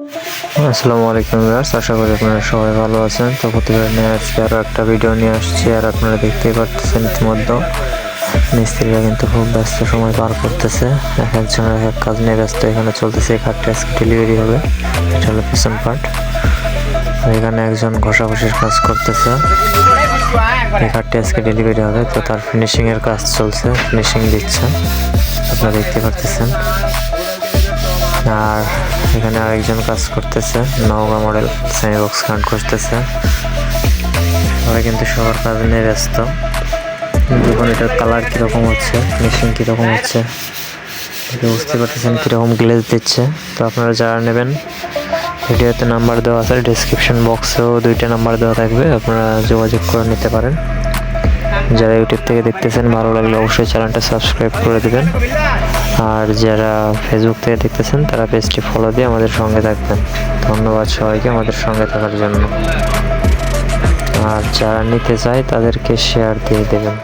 আসসালামু আলাইকুম ভিউয়ার্স, আশা করি আপনারা সবাই ভালো আছেন। তো প্রতিবার নিয়ে আজকে আরও একটা ভিডিও নিয়ে আসছি। আর আপনারা দেখতেই পাচ্ছেন ইতিমধ্যে মিস্ত্রিরা কিন্তু খুব ব্যস্ত সময় পার করতেছে, এক একজনের এক এক কাজ নিয়ে ব্যস্ত। এখানে চলতেছে এই কাঠটা আজকে ডেলিভারি হবে, এটা হলো পিছন পার্ট। এখানে একজন ঘষাঘষির কাজ করতেছে, এই কাঠটি আজকে ডেলিভারি হবে। তো তার ফিনিশিংয়ের কাজ চলছে, ফিনিশিং দিচ্ছে, আপনারা দেখতে পারতেছেন। আর এখানে আরেকজন কাজ করতেছে, Naogaon model semi box cut করতেছে। সবাই কিন্তু সবার কাজ নিয়ে ব্যস্ত। দেখুন এটার কালার কীরকম হচ্ছে, ফিনিশিং কীরকম হচ্ছে, এটা বুঝতে পারতেছেন কীরকম গ্লেজ দিচ্ছে। তো আপনারা যারা নেবেন, ভিডিওতে নাম্বার দেওয়া আছে, ডিসক্রিপশন বক্সেও 2টা নাম্বার দেওয়া থাকবে, আপনারা যোগাযোগ করে নিতে পারেন। যারা ইউটিউব থেকে দেখতেছেন, ভালো লাগলে অবশ্যই চ্যানেলটা সাবস্ক্রাইব করে দেবেন। আর যারা ফেসবুক থেকে দেখতেছেন, তারা পেজটি ফলো দিয়ে আমাদের সঙ্গে থাকবেন। ধন্যবাদ সবাইকে আমাদের সঙ্গে থাকার জন্য। আর যারা নিতে চায় তাদেরকে শেয়ার দিয়ে দেবেন।